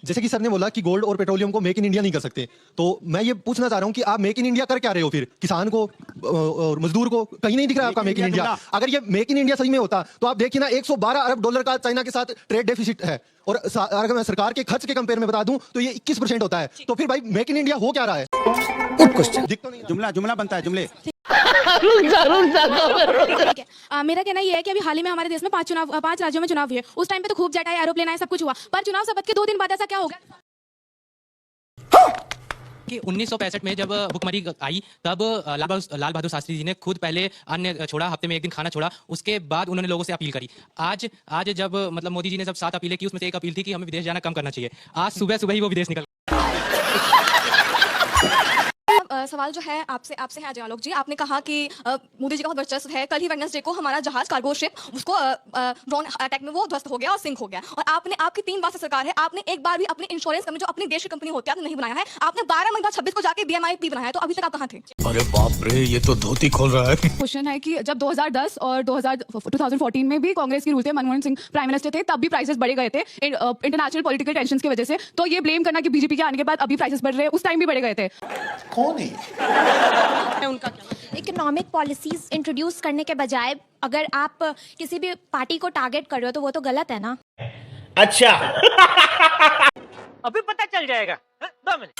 जैसे कि सर ने बोला कि गोल्ड और पेट्रोलियम को मेक इन इंडिया नहीं कर सकते, तो मैं ये पूछना चाह रहा हूँ कि आप मेक इन इंडिया कर क्या रहे हो फिर? किसान को और मजदूर को कहीं नहीं दिख रहा है आपका मेक इन इंडिया। अगर ये मेक इन इंडिया सही में होता तो आप देखिए ना, 112 अरब डॉलर का चाइना के साथ ट्रेड डेफिसिट है, और अगर मैं सरकार के खर्च के कंपेयर में बता दूं तो ये 21% होता है। तो फिर भाई मेक इन इंडिया हो क्या रहा है? Good question. दिख तो नहीं रहा। जुमला जुमला बनता है जुमले। मेरा कहना ये है कि अभी हाल ही में हमारे देश में 5 राज्यों में चुनाव हुए। उस टाइम पे तो खूब जेट आए, एरोप्लेन आए, सब कुछ हुआ, पर चुनाव शपथ के 2 दिन बाद ऐसा क्या हो गया कि 1965 में जब भुखमरी आई, तब लाल बहादुर शास्त्री जी ने खुद पहले अन्न छोड़ा, हफ्ते में 1 दिन खाना छोड़ा, उसके बाद उन्होंने लोगों से अपील करी। आज जब मतलब मोदी जी ने जब 7 अपीलें की, उसमें से एक अपील थी कि हमें विदेश जाना कम करना चाहिए। आज सुबह सुबह ही वो विदेश निकल। सवाल जो है आपसे है अजय आलोक जी, आपने कहा कि मोदी जी का बहुत वर्चस्व है। कल ही वेडनेसडे को हमारा जहाज कार्गो शिप उसको ड्रोन अटैक में वो ध्वस्त हो गया और सिंक हो गया, और आपकी 3 बार से सरकार है, आपने एक बार भी अपनी इंश्योरेंस कंपनी जो अपनी देश की कंपनी होती है आपने नहीं बनाया है। आपने 12 मई 26 को जाके BMI बनाया है, तो अभी तक आप कहाँ थे? अरे बाप रे, ये तो धोती खोल रहा है। क्वेश्चन है कि जब 2010 और 2014 में भी कांग्रेस की रूल थे, मनमोहन सिंह प्राइम मिनिस्टर थे, तब भी प्राइसेस बढ़े गए थे इंटरनेशनल पॉलिटिकल टेंशन की वजह से। तो ये ब्लेम करना कि बीजेपी के आने के बाद अभी प्राइसेस बढ़ रहे हैं, उस टाइम भी बढ़े गए थे। कौन है? इकोनॉमिक पॉलिसीज इंट्रोड्यूस करने के बजाय अगर आप किसी भी पार्टी को टारगेट कर रहे हो तो वो तो गलत है ना। अच्छा अभी पता चल जाएगा। 2 मिनट।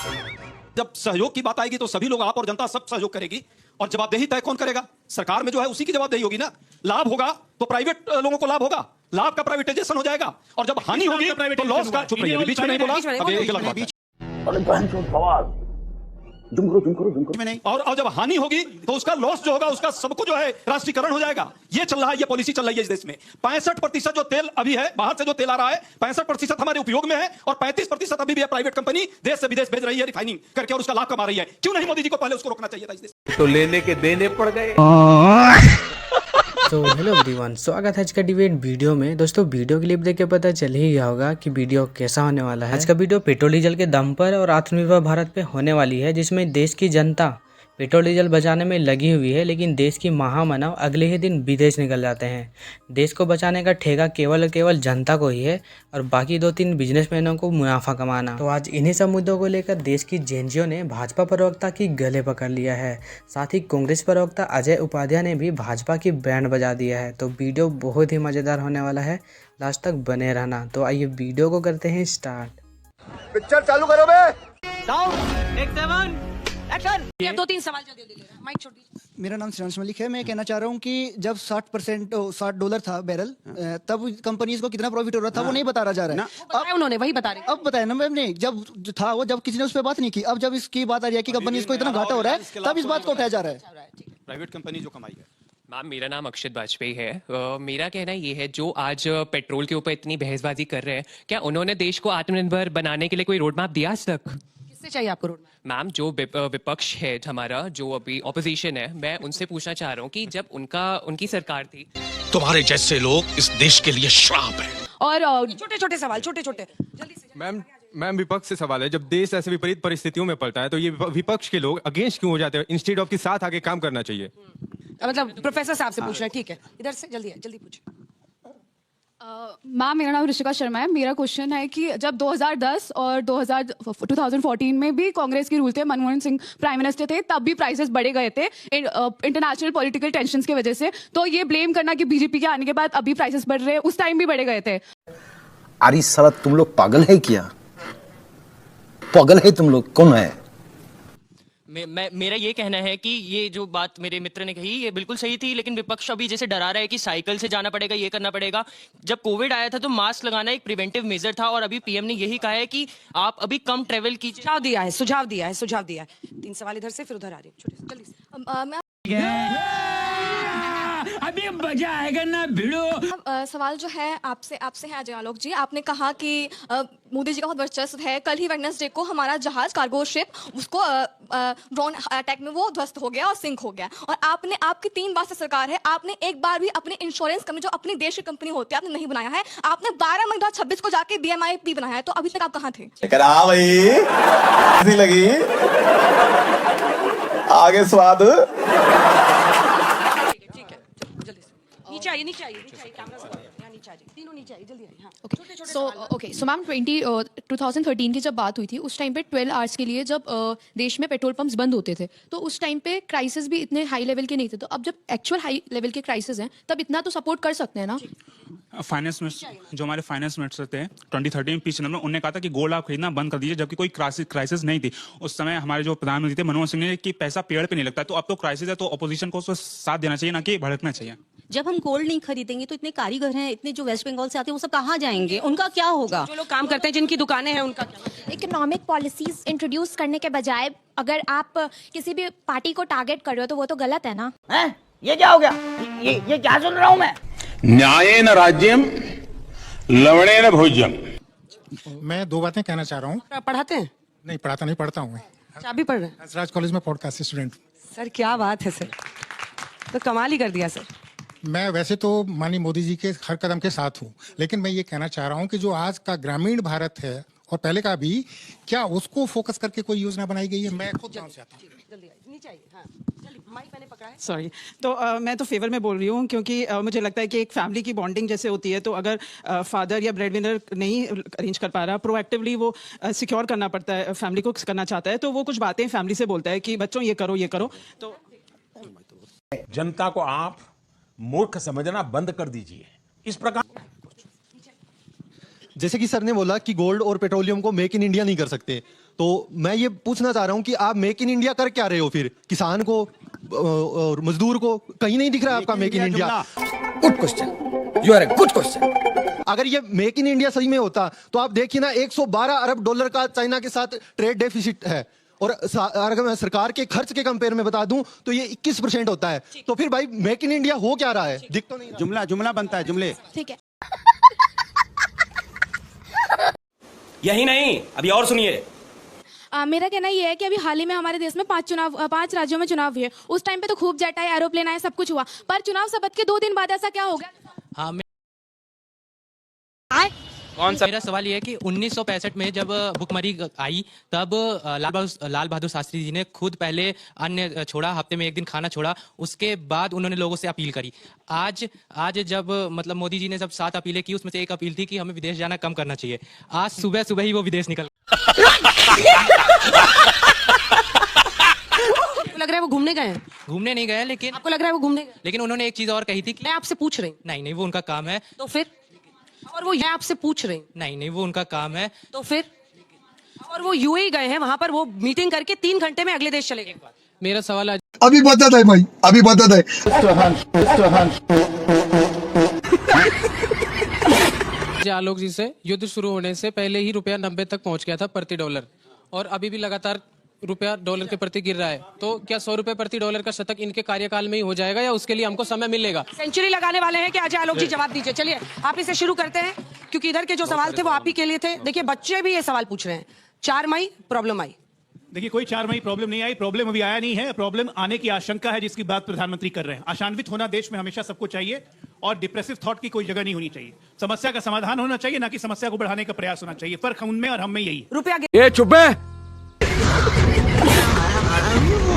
जब सहयोग की बात आएगी तो सभी लोग, आप और जनता सब सहयोग करेगी, और जवाबदेही तय कौन करेगा? सरकार में जो है उसी की जवाबदेही होगी ना। लाभ होगा तो प्राइवेट लोगों को लाभ होगा, लाभ का प्राइवेटाइजेशन हो जाएगा, और जब हानि होगी तो लॉस का। चुप रहिए, बीच में नहीं बोला, अब ये गलत बात है। में नहीं। और जब हानि होगी तो उसका लॉस जो होगा, उसका सबको जो है राष्ट्रीयकरण हो जाएगा। ये चल रहा है, ये पॉलिसी चल रही है इस देश में। 65% जो तेल अभी है, बाहर से जो तेल आ रहा है, 65% हमारे उपयोग में है, और 35% अभी भी है प्राइवेट कंपनी देश से विदेश भेज रही है रिफाइनिंग करके, और उसका लाभ कमा रही है। क्यों नहीं मोदी जी को पहले उसको रोकना चाहिए था इस देश? तो लेने के देने पड़ गए। तो हेलो एवरीवन, स्वागत है आज का डिबेट वीडियो में। दोस्तों, वीडियो क्लिप देख के पता चल ही गया होगा कि वीडियो कैसा होने वाला है। आज का वीडियो पेट्रोल डीजल के दम पर और आत्मनिर्भर भारत पे होने वाली है, जिसमें देश की जनता पेट्रोल डीजल बचाने में लगी हुई है, लेकिन देश की महामानव अगले ही दिन विदेश निकल जाते हैं। देश को बचाने का ठेका केवल और केवल जनता को ही है, और बाकी 2-3 बिजनेसमैनों को मुनाफा कमाना। तो आज इन्हीं सब मुद्दों को लेकर देश की जेएनजीओ ने भाजपा प्रवक्ता की गले पकड़ लिया है। साथ ही कांग्रेस प्रवक्ता अजय उपाध्याय ने भी भाजपा की बैंड बजा दिया है। तो वीडियो बहुत ही मज़ेदार होने वाला है, लास्ट तक बने रहना। तो आइए वीडियो को करते हैं स्टार्ट। पिक्चर चालू करो बे। Sound 1 7 action. 2-3 सवाल जल्दी ले लेना, माइक छोड़ दीजिए। मेरा नाम श्रेयांश मलिक है। मैं कहना चाह रहा हूँ कि जब 60% $60 था बैरल, तब कंपनीज को कितना प्रॉफिट हो रहा था वो नहीं बता रहा जा रहा है। अब उन्होंने वही बता रहे। अब बताया ना मैम ने, जब जो था वो, जब किसी ने उस पर बात नहीं की। अब जब इसकी बात आ रही है कि कंपनीज को इतना घाटा हो रहा है, तब इस बात को उठाया जा रहा है। प्राइवेट कंपनी जो कमाई है। मैम, मेरा नाम अक्षित वाजपेयी है। मेरा कहना ये है, जो आज पेट्रोल के ऊपर इतनी बहसबाजी कर रहे हैं, क्या उन्होंने देश को आत्मनिर्भर बनाने के लिए कोई रोड मैप दिया आज तक? किससे चाहिए आपको रोड मैप? मैम, जो विपक्ष है हमारा, जो अभी ऑपोजिशन है, मैं उनसे पूछना चाह रहा हूँ कि जब उनकी सरकार थी, तुम्हारे जैसे लोग इस देश के लिए श्राप है। और छोटे सवाल, छोटे जल्दी से। मैम विपक्ष से सवाल है, जब देश ऐसे विपरीत परिस्थितियों में पड़ता है तो ये विपक्ष के लोग अगेंस्ट क्यों हो जाते हैं? इंस्टेड ऑफ के साथ आके काम करना चाहिए। मतलब प्रोफेसर साहब से पूछ रहे हैं, ठीक है, इधर से जल्दी पूछिए। मैम, मेरा नाम ऋषिका शर्मा है। मेरा क्वेश्चन है कि जब 2010 और 2014 में भी कांग्रेस की रूल थे, मनमोहन सिंह प्राइम मिनिस्टर थे, तब भी प्राइसेस बढ़े गए थे इंटरनेशनल पॉलिटिकल टेंशन की वजह से। तो ये ब्लेम करना कि बीजेपी के आने के बाद अभी प्राइसेस बढ़ रहे हैं, उस टाइम भी बढ़े गए थे। अरे साला, तुम लोग पागल है क्या? पागल है तुम लोग? कौन है? मेरा ये कहना है कि ये जो बात मेरे मित्र ने कही, ये बिल्कुल सही थी, लेकिन विपक्ष अभी जैसे डरा रहा है कि साइकिल से जाना पड़ेगा, ये करना पड़ेगा। जब कोविड आया था तो मास्क लगाना एक प्रिवेंटिव मेजर था, और अभी पीएम ने यही कहा है कि आप अभी कम ट्रेवल कीजिए। सुझाव दिया है। 3 सवाल इधर से, फिर उधर आ रही है, छोटे जल्दी से। अभी मजा आएगा ना भिड़ो। सवाल जो है आपसे है अजय आलोक जी, आपने कहा कि मोदी जी का बहुत वर्चस्व है। कल ही वेडनेसडे को हमारा जहाज कार्गो शिप उसको ड्रोन अटैक में वो ध्वस्त हो गया और सिंक हो गया, और आपकी 3 बार से सरकार है, आपने एक बार भी अपनी इंश्योरेंस कंपनी जो अपनी देश की कंपनी होती है आपने नहीं बनाया है। आपने 12 मई 26 को जाके BMI बनाया है, तो अभी तक आप कहाँ थे? भाई लगी आगे स्वाद। नीचे आइए कैमरा से यहाँ नीचे। सो मैम 2013 की जब बात हुई थी उस टाइम पे 12 आवर्स के लिए जब देश में पेट्रोल पंप्स बंद होते थे तो उस टाइम पे क्राइसिस भी इतने हाई लेवल के नहीं थे, तो अब जब एक्चुअल हाई लेवल के क्राइसिस हैं तब इतना तो सपोर्ट कर सकते हैं ना। फाइनेंस मिनिस्टर जो हमारे फाइनेंस मिनिस्टर थे 2013 पी चिदम्बरम, उन्होंने कहा था कि गोल्ड आप खरीदना बंद कर दीजिए, जबकि कोई क्राइसिस नहीं थी उस समय। हमारे जो प्रधानमंत्री थे मनमोहन सिंह ने कि पैसा पेड़ पे नहीं लगता, तो अब तो क्राइसिस है तो अपोजिशन को उसको साथ देना चाहिए, ना कि भड़कना चाहिए। जब हम गोल्ड नहीं खरीदेंगे तो इतने कारीगर हैं, इतने जो वेस्ट बंगाल से आते हैं वो सब कहाँ जाएंगे, उनका क्या होगा? जो लोग काम करते हैं जिनकी दुकानें हैं उनका क्या? इकोनॉमिक पॉलिसीज इंट्रोड्यूस करने के बजाय अगर आप किसी भी पार्टी को टारगेट कर रहे हो तो वो तो गलत है ना। हैं? ये क्या हो गया? ये क्या सुन रहा हूँ मैं? न्यायेन राज्यम लवणेन भोज्यम। मैं दो बातें कहना चाह रहा हूँ। पढ़ाते हैं? नहीं पढ़ाता, नहीं पढ़ता हूँ मैं। अच्छा भी पढ़ रहे हैं? राज कॉलेज में पॉडकास्ट स्टूडेंट। सर क्या बात है सर, तो कमाल ही कर दिया सर। मैं वैसे तो माननीय मोदी जी के हर कदम के साथ हूँ, लेकिन मैं ये कहना चाह रहा हूँ कि जो आज का ग्रामीण भारत है और पहले का भी, क्या उसको फोकस करके कोई योजना बनाई गई है? मैं खुद जानना चाहता हूँ। सॉरी, तो मैं तो फेवर में बोल रही हूँ क्योंकि मुझे लगता है कि एक फैमिली की बॉन्डिंग जैसे होती है, तो अगर फादर या ब्रेड विनर नहीं अरेंज कर पा रहा, प्रोएक्टिवली वो सिक्योर करना पड़ता है, फैमिली को करना चाहता है, तो वो कुछ बातें फैमिली से बोलता है कि बच्चों ये करो। तो जनता को आप मूर्ख समझना बंद कर दीजिए। इस प्रकार जैसे कि सर ने बोला कि गोल्ड और पेट्रोलियम को मेक इन इंडिया नहीं कर सकते, तो मैं ये पूछना चाह रहा हूं कि आप मेक इन इंडिया कर क्या रहे हो फिर? किसान को और मजदूर को कहीं नहीं दिख रहा आपका make in India? Good question, you are a good question. अगर ये मेक इन इंडिया सही में होता तो आप देखिए ना, 112 अरब डॉलर का चाइना के साथ ट्रेड डेफिसिट है, और अगर मैं सरकार के खर्च के कंपेयर में बता दूं तो ये 21% होता है। तो फिर भाई मेक इन इंडिया हो क्या रहा है? दिख तो नहीं रहा। जुमला बनता है, जुमले। ठीक है, यही नहीं, अभी और सुनिए। मेरा कहना ये है कि अभी हाल ही में हमारे देश में 5 राज्यों में चुनाव हुए। उस टाइम पे तो खूब जेट आए, एरोप्लेन आए, सब कुछ हुआ, पर चुनाव शपथ के 2 दिन बाद ऐसा क्या हो गया? हाँ, कौन सा? मेरा सवाल ये है कि 1965 में जब भुखमरी आई तब लाल बहादुर शास्त्री जी ने खुद पहले अन्न छोड़ा, हफ्ते में 1 दिन खाना छोड़ा, उसके बाद उन्होंने लोगों से अपील करी। आज जब मतलब मोदी जी ने जब 7 अपीलें की, उसमें से एक अपील थी कि हमें विदेश जाना कम करना चाहिए। आज सुबह ही वो विदेश निकल लग रहा है वो घूमने गए हैं? घूमने नहीं गए, लेकिन आपको लग रहा है वो घूमने गए? लेकिन उन्होंने एक चीज और कही थी कि मैं आपसे पूछ रही हूँ। नहीं, वो उनका काम है। तो फिर? और वो मैं आपसे पूछ रही हूँ। नहीं, वो उनका काम है। तो फिर? और वो यूएई गए हैं, वहां पर वो मीटिंग करके 3 घंटे में अगले देश चले गए। मेरा सवाल आज अभी बता है भाई, अभी बता है। आलोक जी से युद्ध शुरू होने से पहले ही रुपया 90 तक पहुंच गया था प्रति डॉलर, और अभी भी लगातार रुपया डॉलर के प्रति गिर रहा है। तो क्या 100 रुपए प्रति डॉलर का शतक इनके कार्यकाल में ही हो जाएगा या उसके लिए हमको समय मिलेगा? सेंचुरी लगाने वाले हैं कि अजय आलोक जी जवाब दीजिए। चलिए आप इसे शुरू करते हैं, क्योंकि इधर के जो सवाल थे वो आप ही के लिए थे। देखिए बच्चे भी ये सवाल पूछ रहे हैं। 4 मई प्रॉब्लम आई। देखिए, कोई 4 मई प्रॉब्लम नहीं आई, प्रॉब्लम अभी आया नहीं है, प्रॉब्लम आने की आशंका है, जिसकी बात प्रधानमंत्री कर रहे हैं। आशान्वित होना देश में हमेशा सबको चाहिए, और डिप्रेसिव थॉट की कोई जगह नहीं होनी चाहिए। समस्या का समाधान होना चाहिए, ना कि समस्या को बढ़ाने का प्रयास होना चाहिए। फर्क उनमें और हम में यही है। रुपया चुप है।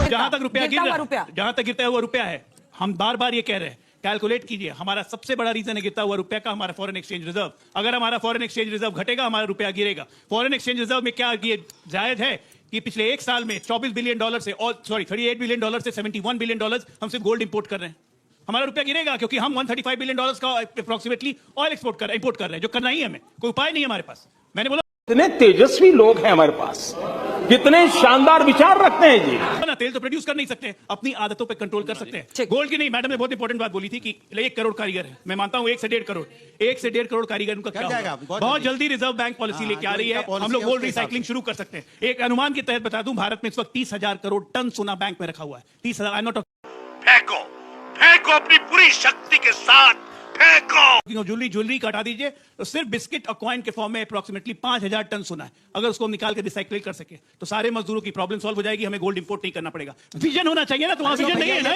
जहां तक रुपया जहां तक गिरता हुआ रुपया है, हम बार बार ये कह रहे हैं, कैलकुलेट कीजिए। हमारा सबसे बड़ा रीजन है गिरता हुआ रुपया का हमारा फॉरेन एक्सचेंज रिजर्व। अगर हमारा फॉरेन एक्सचेंज रिजर्व घटेगा, हमारा रुपया गिरेगा। फॉरेन एक्सचेंज रिजर्व में क्या ये जायज है कि पिछले 1 साल में 24 बिलियन डॉलर से, और 38 बिलियन डॉलर से 71 बिलियन डॉलर हम सिर्फ गोल्ड इंपोर्ट कर रहे हैं? हमारा रुपया गिरेगा क्योंकि हम 135 बिलियन डॉलर का अप्रोक्सीमेटली ऑयल इंपोर्ट कर रहे हैं, जो करना ही है हमें। कोई उपाय नहीं है हमारे पास। मैंने बोला कितने तेजस्वी लोग हैं हमारे पास, कितने शानदार विचार रखते हैं जी। ना तेल तो प्रोड्यूस कर नहीं सकते, अपनी आदतों पे कंट्रोल कर सकते हैं। गोल्ड की नहीं, मैडम ने बहुत इंपॉर्टेंट बात बोली थी कि 1 करोड़ कारीगर है। मैं मानता हूं 1 से 1.5 करोड़, 1 से 1.5 करोड़ कारीगर उनका क्या जाएगा? बहुत जल्दी रिजर्व बैंक पॉलिसी लेके आ रही है, हम लोग गोल्ड रिसाइकलिंग शुरू कर सकते हैं। एक अनुमान के तहत बता दूं, भारत में इस वक्त 30,000 करोड़ टन सोना बैंक में रखा हुआ है। 30,000। फेंको अपनी पूरी शक्ति के साथ फेंको। ज्वेलरी का हटा दीजिए, तो सिर्फ बिस्किट और कॉइन के फॉर्म में अप्रोक्सीमेटली 5,000 टन सोना है। अगर उसको हम निकाल के रिसाइकल कर सके तो सारे मजदूरों की प्रॉब्लम सॉल्व हो जाएगी। हमें गोल्ड इंपोर्ट नहीं करना पड़ेगा। विजन होना चाहिए ना, तो वहां विजन नहीं है ना।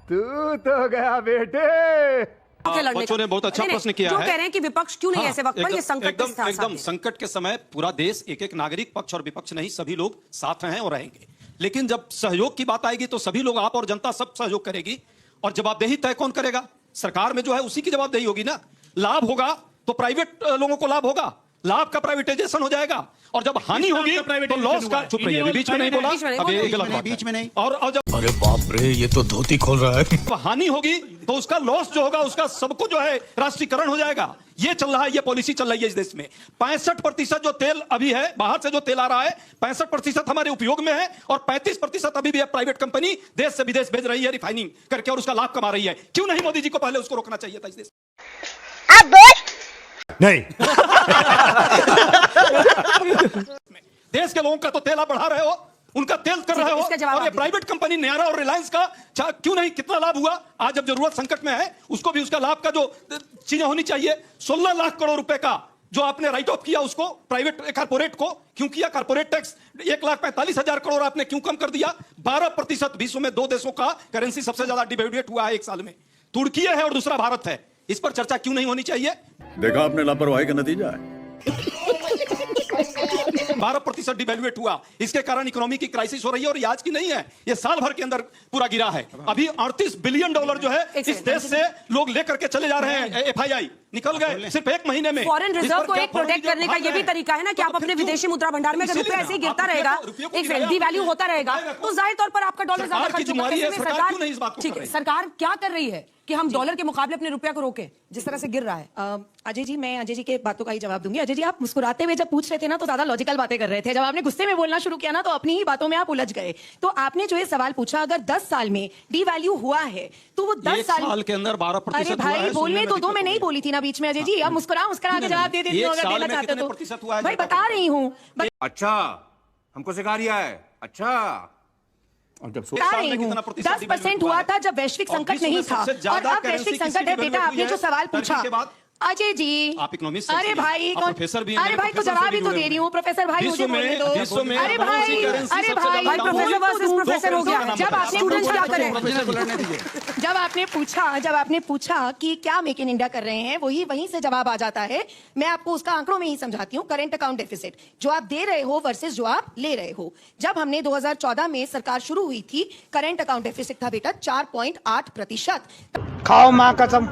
तू तो गया बेटे। बच्चों ने बहुत अच्छा प्रश्न किया है। जो कह रहे हैं कि विपक्ष क्यों नहीं ऐसे वक्त पर, ये संकट एकदम संकट के समय पूरा देश, एक नागरिक, पक्ष और विपक्ष नहीं, सभी लोग साथ रहे और रहेंगे। लेकिन जब सहयोग की बात आएगी तो सभी लोग, आप और जनता सब सहयोग करेगी, और जवाबदेही तय कौन करेगा? सरकार में जो है उसी की जवाबदेही होगी ना। लाभ होगा तो प्राइवेट लोगों को लाभ होगा, लाभ का प्राइवेटाइजेशन हो जाएगा, और जब हानि होगी तो लॉस का। चुप रहिए, बीच में नहीं बोला, अब ये गलत बात है। बीच में नहीं। और जब अरे बाप रे, ये तो धोती खोल रहा है। हानि होगी तो उसका लॉस जो होगा उसका सबको जो है राष्ट्रीयकरण हो जाएगा। ये चल रहा है, ये पॉलिसी चल रही है इस देश में। 65% जो तेल अभी है, बाहर से जो तेल आ रहा है, 65% हमारे उपयोग में है, और 35% अभी भी प्राइवेट कंपनी देश से विदेश भेज रही है रिफाइनिंग करके, और उसका लाभ कमा रही है। क्यों नहीं मोदी जी को पहले उसको रोकना चाहिए था इस देश नहीं। देश के लोगों का तो तेल आप बढ़ा रहे हो, उनका तेल कर रहे हो, और ये प्राइवेट कंपनी न्यारा और रिलायंस का क्यों नहीं, कितना लाभ हुआ? आज जब जरूरत संकट में है उसको भी उसका लाभ का जो चीजें होनी चाहिए। 16 लाख करोड़ रुपए का जो आपने राइट ऑफ किया उसको प्राइवेट कारपोरेट को क्यों किया? कारपोरेट टैक्स 1,45,000 करोड़ आपने क्यों कम कर दिया? 12% विश्व में 2 देशों का करेंसी सबसे ज्यादा डिवेल्यूएट हुआ है एक साल में, तुर्की है और दूसरा भारत है। इस पर चर्चा क्यों नहीं होनी चाहिए? देखा आपने लापरवाही का नतीजा है। 12% डिवेल्यूएट हुआ, इसके कारण इकोनॉमी की क्राइसिस हो रही है, और ये आज की नहीं है, ये साल भर के अंदर पूरा गिरा है। अभी $38 बिलियन जो है इस देश से लोग लेकर के चले जा रहे हैं। FII निकल गए सिर्फ 1 महीने में। फॉरेन रिजर्व को एक प्रोटेक्ट करने का ये भी तरीका है ना कि आप अपने विदेशी मुद्रा भंडार में अगर रुपया ऐसे ही गिरता रहेगा, एक वेल्दी वैल्यू होता रहेगा, तो जाहिर तौर पर आपका डॉलर ज्यादा खर्च होगा। सरकार, ठीक है, सरकार क्या कर रही है कि हम डॉलर के मुकाबले अपने रुपया को रोके जिस तरह से गिर रहा है? अजय जी, मैं अजय जी के बातों का ही जवाब दूंगी। अजय जी, आप मुस्कुराते हुए जब पूछ रहे थे ना तो ज्यादा लॉजिकल बातें कर रहे थे, जब आपने गुस्से में बोलना शुरू किया ना तो अपनी ही बातों में आप उलझ गए। तो आपने जो ये सवाल पूछा, अगर 10 साल में डी वैल्यू हुआ है तो वो 10 साल के अंदर 12% अरे भाई, बोलने तो दो, मैं नहीं बोली थी ना बीच में। अजय जी, आप मुस्कुरा के जवाब दे देती हूँ अगर देना चाहते तो। भाई बता रही हूँ, अच्छा, हमको सिखा रिया है। अच्छा, बता रही हूँ 10% हुआ था जब वैश्विक संकट नहीं था, और अब वैश्विक संकट है। बेटा, आपने जो सवाल पूछा अजय जी, आप इकोनॉमिस्ट, अरे भाई कौन, प्रोफेसर भी, अरे भाई तो जवाब ही तो दे रही हूँ। प्रोफेसर भाई मुझे बोलने दो। अरे भाई प्रोफेसर वर्सेस प्रोफेसर हो गया। जब आपने स्टूडेंट्स क्या करें, जब आपने पूछा कि क्या मेक इन इंडिया कर रहे हैं, वहीं से जवाब आ जाता है। मैं आपको उसका आंकड़ों में ही समझाती हूँ। करंट अकाउंट डेफिसिट जो आप दे रहे हो वर्सेस जो आप ले रहे हो। जब हमने 2014 में सरकार शुरू हुई थी, करंट अकाउंट डेफिसिट था बेटा 4.8%। खाओ माँ कसम।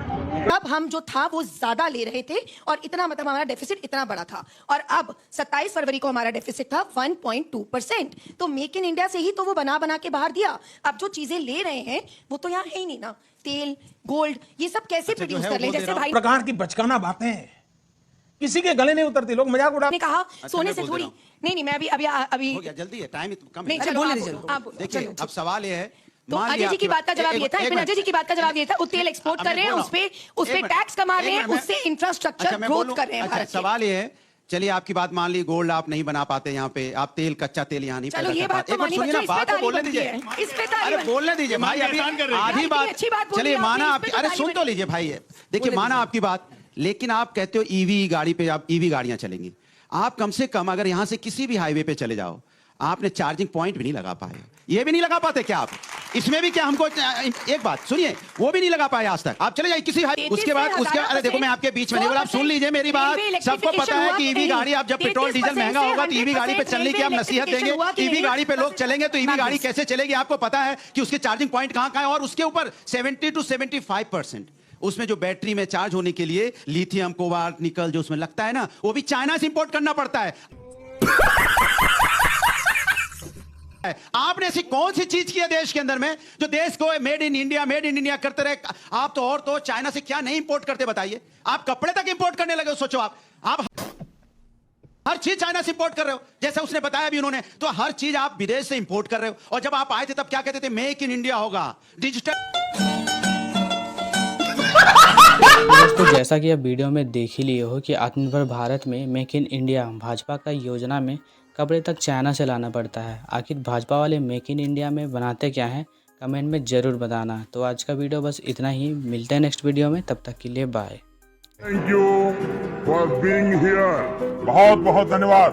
अब हम जो था वो ज्यादा ले रहे थे, और इतना मतलब हमारा डेफिसिट इतना बड़ा था, और अब 27 फरवरी को हमारा डेफिसिट था 1.2%। तो मेक इन इंडिया से ही तो वो बना के बाहर दिया। अब जो चीजें ले रहे हैं वो तो यहाँ है ही नहीं ना, तेल, गोल्ड, ये सब कैसे प्रोड्यूस कर ले? जैसे भाई प्रकार की बचकाना बातें किसी के गले नहीं उतरती, लोग मजाक उड़ा। ने कहा सोने से थोड़ी नहीं, मैं अभी हो गया, जल्दी है, टाइम कम नहीं, है। चलो आप बोलो। देखिए, अब सवाल ये है, तो अजय जी की बात का जवाब ये था, अजय जी की बात का जवाब ये था, वो तेल एक्सपोर्ट कर रहे हैं, उस पे टैक्स कमा रहे हैं, उससे इंफ्रास्ट्रक्चर ग्रोथ कर रहे हैं। अच्छा, सवाल ये है, चलिए आपकी बात मान ली, गोल्ड आप नहीं बना पाते यहाँ पे, आप तेल, कच्चा तेल यहाँ नहीं पैदा कर पाते। सुनिए ना, बात बोलने दीजिए, अरे बोलने दीजिए भाई, अभी आधी बात, चलिए माना आपकी, अरे सुन तो लीजिए भाई। देखिए, माना आपकी बात, लेकिन आप कहते हो ईवी गाड़ी पे, आप ईवी गाड़ियां चलेंगी। आप कम से कम अगर यहां से किसी भी हाईवे पे चले जाओ, आपने चार्जिंग पॉइंट भी नहीं लगा पाए। ये भी नहीं लगा पाते क्या आप? इसमें भी क्या हमको, एक बात सुनिए, वो भी नहीं लगा पाए आज तक। आप चले जाइए किसी उसके बाद अरे देखो, मैं आपके बीच में नहीं बोला, आप सुन लीजिए मेरी बात। सबको पता है कि ईवी गाड़ी, आप जब पेट्रोल डीजल महंगा होगा तो ईवी गाड़ी पे चलने की आप नसीहत देंगे। ईवी गाड़ी पे लोग चलेंगे तो ईवी गाड़ी कैसे चलेगी? आपको पता है कि उसके चार्जिंग पॉइंट कहां है, और उसके ऊपर 70 to 75% उसमें जो बैटरी में चार्ज होने के लिए लिथियम, कोबाल्ट, निकल जो उसमें लगता है ना, वो भी चाइना से इंपोर्ट करना पड़ता है। आपने ऐसी कौन सी चीज की है देश के अंदर में जो देश को मेड इन इंडिया करते रहे? आप तो, और तो चाइना से क्या नहीं इंपोर्ट करते बताइए? आप कपड़े तक इंपोर्ट करने लगे हो। सोचो आप हर चीज चाइना से इंपोर्ट कर रहे हो, जैसे उसने बताया भी उन्होंने, तो हर चीज आप विदेश से इंपोर्ट कर रहे हो। और जब आप आए थे तब क्या कहते थे? मेक इन इंडिया होगा, डिजिटल। दोस्तों, जैसा कि आप वीडियो में देख ही लिए हो कि आत्मनिर्भर भारत में मेक इन इंडिया भाजपा का योजना में कपड़े तक चाइना से लाना पड़ता है। आखिर भाजपा वाले मेक इन इंडिया में बनाते क्या हैं, कमेंट में ज़रूर बताना। तो आज का वीडियो बस इतना ही, मिलते हैं नेक्स्ट वीडियो में, तब तक के लिए bye. Thank you for being here, बहुत बहुत धन्यवाद।